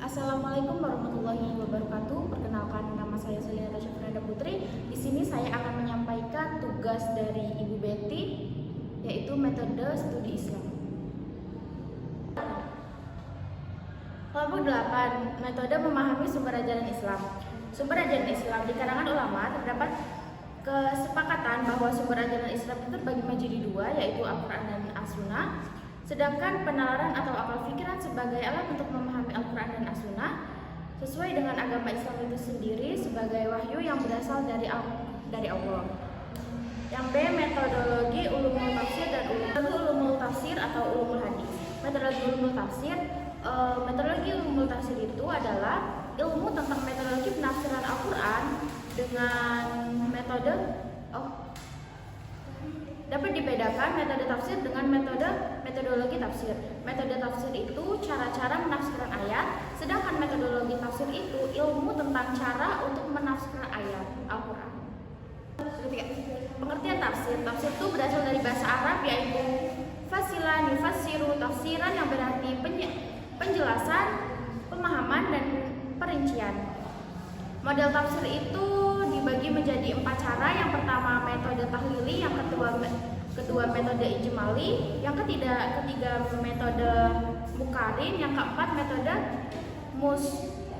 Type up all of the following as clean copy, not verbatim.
Assalamualaikum warahmatullahi wabarakatuh. Perkenalkan, nama saya Selina Tasya Fernanda Putri. Di sini saya akan menyampaikan tugas dari Ibu Betty, yaitu metode studi Islam. Kelompok 8, metode memahami sumber ajaran Islam. Sumber ajaran Islam di kalangan ulama terdapat kesepakatan bahwa sumber ajaran Islam itu terbagi menjadi dua, yaitu Al-Quran dan As-Sunnah. Sedangkan penalaran atau akal pikiran sebagai alat untuk memahami Al-Quran dan As-Sunnah sesuai dengan agama Islam itu sendiri sebagai wahyu yang berasal dari Allah. Yang B, metodologi ulumul tafsir dan ulumul tafsir atau ulumul hadis. Metodologi ulumul tafsir itu adalah ilmu tentang metodologi penafsiran Al-Quran dengan metode dapat dibedakan metode tafsir dengan metodologi tafsir. Metode tafsir itu cara-cara menafsirkan ayat, sedangkan metodologi tafsir itu ilmu tentang cara untuk menafsirkan ayat Al-Quran. Pengertian tafsir. Tafsir itu berasal dari bahasa Arab, yaitu fasilan, yufassiru, tafsiran yang berarti penjelasan, pemahaman, dan perincian. Model tafsir itu dibagi menjadi 4 cara. Yang pertama metode tahlili, yang kedua metode ijmali, yang ketiga metode mukarin, yang keempat metode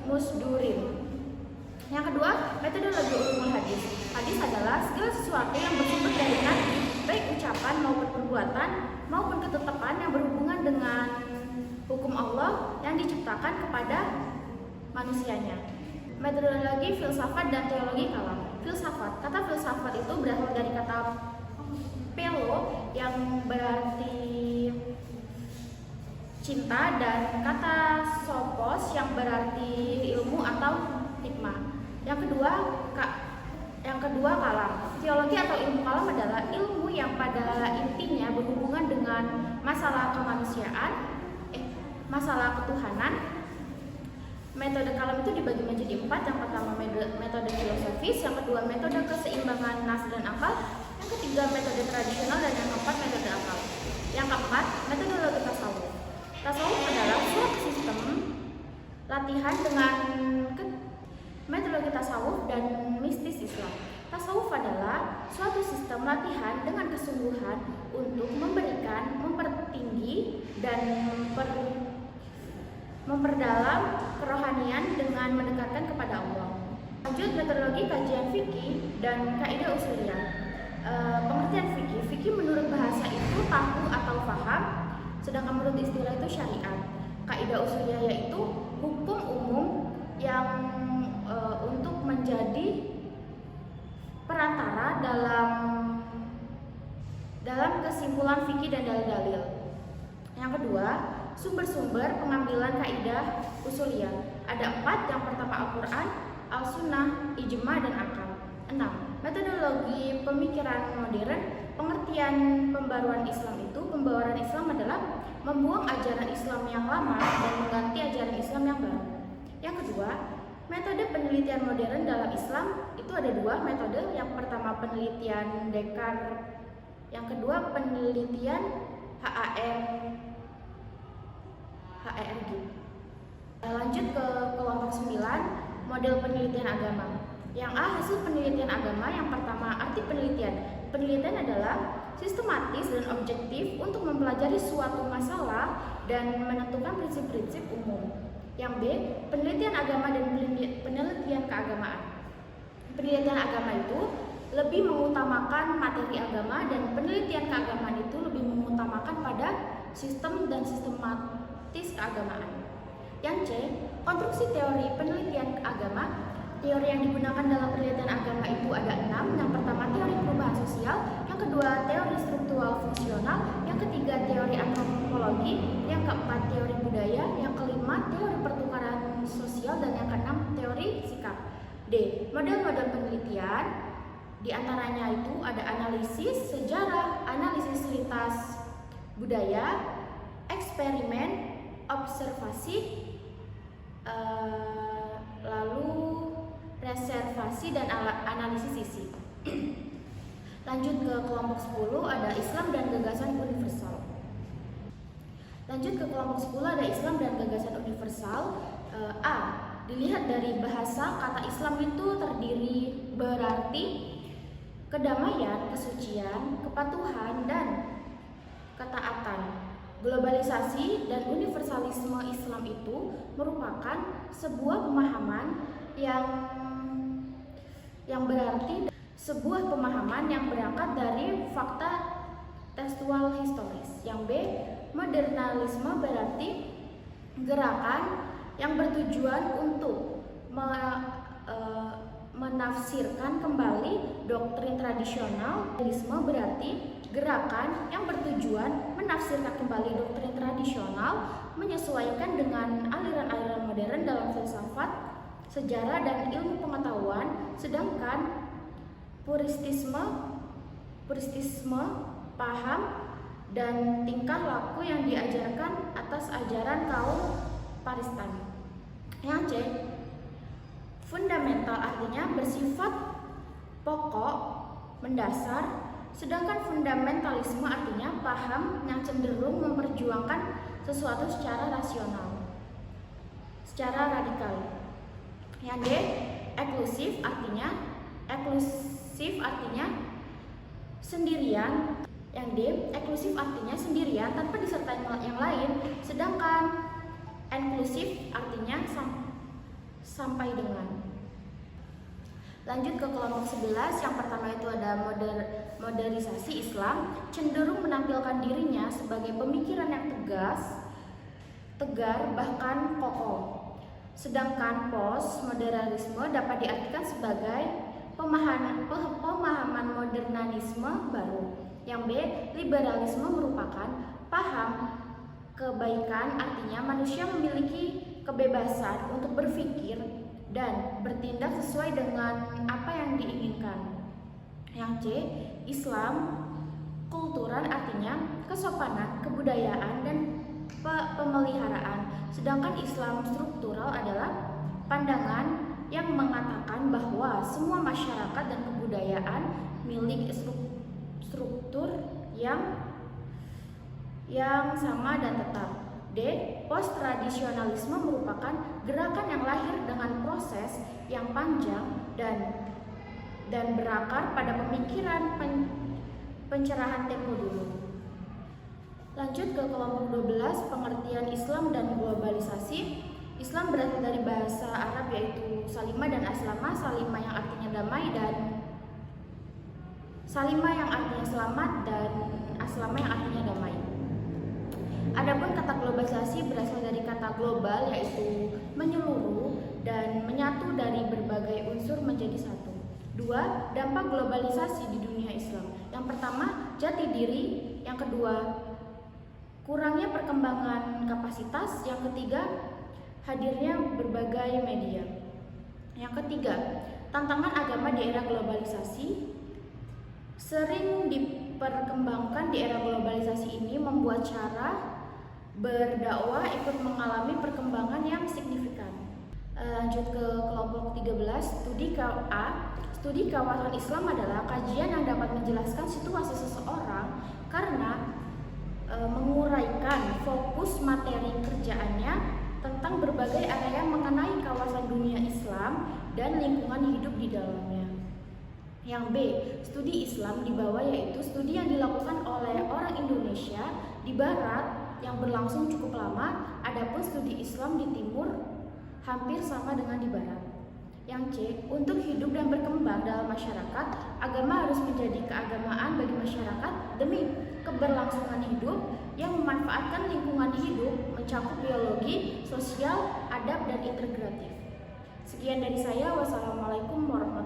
musdurin. Yang kedua metodologi ulumul hadis. Hadis adalah segala sesuatu yang bersumber dari nabi, baik ucapan maupun perbuatan maupun ketetapan yang berhubungan dengan hukum Allah yang diciptakan kepada manusianya. Metodologi filsafat dan teologi kalam. Filsafat, kata filsafat itu berasal dari kata pelo yang berarti cinta dan kata sophos yang berarti ilmu atau hikmah. Yang kedua kalam. Teologi atau ilmu kalam adalah ilmu yang pada intinya berhubungan dengan masalah kemanusiaan, masalah ketuhanan. Metode kalam itu dibagi menjadi 4. Yang pertama metode filosofis, yang kedua metode keseimbangan nas dan akal, yang ketiga metode tradisional, dan yang keempat metode akal. Yang keempat, metodologi tasawuf. Tasawuf adalah suatu sistem latihan dengan metodologi tasawuf dan mistis Islam. Tasawuf adalah suatu sistem latihan dengan kesungguhan untuk memberikan, mempertinggi, dan memperdalam kerohanian dengan mendekatkan kepada Allah. Lanjut, metodologi kajian fikih dan kaidah usuliyah. Pengertian fikih. Fikih menurut bahasa itu tahu atau faham, sedangkan menurut istilah itu syariat. Kaidah usuliyah yaitu hukum umum yang untuk menjadi perantara dalam kesimpulan fikih dan dalil-dalil. Yang kedua, sumber-sumber pengambilan kaidah usuliyah. Ada 4. Yang pertama Al-Quran, Al-Sunnah, Ijma, dan akal. 6. Metodologi pemikiran modern. Pengertian pembaruan Islam itu, pembaruan Islam adalah membuang ajaran Islam yang lama dan mengganti ajaran Islam yang baru. Yang kedua, metode penelitian modern dalam Islam itu ada 2 metode. Yang pertama penelitian Descartes, yang kedua penelitian HARG. Lanjut ke kelompok 9, model penelitian agama. Yang A, hasil penelitian agama. Yang pertama, arti penelitian. Penelitian adalah sistematis dan objektif untuk mempelajari suatu masalah dan menentukan prinsip-prinsip umum. Yang B, penelitian agama dan penelitian keagamaan. Penelitian agama itu lebih mengutamakan materi agama, dan penelitian keagamaan itu lebih mengutamakan pada sistem dan sistematis keagamaan. Yang C, konstruksi teori penelitian agama. Teori yang digunakan dalam penelitian agama itu ada 6. Yang pertama teori perubahan sosial, yang kedua teori struktural fungsional, yang ketiga teori antropologi, yang keempat teori budaya, yang kelima teori pertukaran sosial, dan yang keenam teori sikap. D, model-model penelitian. Di antaranya itu ada analisis sejarah, analisis lintas budaya, eksperimen, observasi, lalu reservasi, dan analisis isi. Lanjut ke kelompok 10, ada Islam dan gagasan universal. Lanjut ke kelompok 10, ada Islam dan gagasan universal. A. dilihat dari bahasa, kata Islam itu terdiri berarti kedamaian, kesucian, kepatuhan, dan ketaatan. Globalisasi dan universalisme Islam itu merupakan sebuah pemahaman yang berarti sebuah pemahaman yang berangkat dari fakta tekstual historis. Yang B, modernisme berarti gerakan yang bertujuan untuk menafsirkan kembali doktrin tradisional. Modernisme berarti gerakan yang bertujuan menafsirkan kembali doktrin tradisional, menyesuaikan dengan aliran-aliran modern dalam filsafat, sejarah, dan ilmu pengetahuan. Sedangkan puristisme paham dan tingkah laku yang diajarkan atas ajaran kaum Paristan. Yang C, fundamental artinya bersifat pokok, mendasar. Sedangkan fundamentalisme artinya paham yang cenderung memperjuangkan sesuatu secara rasional, secara radikal. Yang D, eksklusif artinya sendirian. Yang D, eksklusif artinya sendirian tanpa disertai yang lain. Sedangkan inklusif artinya sampai dengan. Lanjut ke kelompok 11, yang pertama itu ada modernisasi Islam, cenderung menampilkan dirinya sebagai pemikiran yang tegar, bahkan kokoh. Sedangkan postmodernisme dapat diartikan sebagai pemahaman modernisme baru. Yang B, liberalisme merupakan paham kebaikan, artinya manusia memiliki kebebasan untuk berpikir dan bertindak sesuai dengan apa yang diinginkan. Yang C, Islam kultural artinya kesopanan, kebudayaan, dan pemeliharaan. Sedangkan Islam struktural adalah pandangan yang mengatakan bahwa semua masyarakat dan kebudayaan milik struktur yang sama dan tetap. D, post-tradisionalisme merupakan gerakan yang lahir dengan proses yang panjang dan berakar pada pemikiran pencerahan tempo dulu. Lanjut ke kelompok 12, pengertian Islam dan globalisasi. Islam berasal dari bahasa Arab yaitu salima dan aslama. Salima yang artinya damai, dan salima yang artinya selamat, dan aslama yang artinya damai. Adapun kata globalisasi berasal dari kata global yaitu menyeluruh dan menyatu dari berbagai unsur menjadi satu. 2. Dampak globalisasi di dunia Islam. Yang pertama, jati diri. Yang kedua, kurangnya perkembangan kapasitas. Yang ketiga, hadirnya berbagai media. Yang ketiga, tantangan agama di era globalisasi. Sering diperkembangkan di era globalisasi ini membuat cara berdakwah ikut mengalami perkembangan yang signifikan. Lanjut ke kelompok 13, studi kawasan Islam adalah kajian yang dapat menjelaskan situasi seseorang karena menguraikan fokus materi kerjaannya tentang berbagai area mengenai kawasan dunia Islam dan lingkungan hidup di dalamnya. Yang B, studi Islam di bawah yaitu studi yang dilakukan oleh orang Indonesia di barat yang berlangsung cukup lama. Adapun studi Islam di timur hampir sama dengan di barat. Yang C, untuk hidup dan berkembang dalam masyarakat, agama harus menjadi keagamaan bagi masyarakat demi keberlangsungan hidup yang memanfaatkan lingkungan hidup, mencakup biologi, sosial, adab, dan integratif. Sekian dari saya. Wassalamualaikum warahmatullahi wabarakatuh.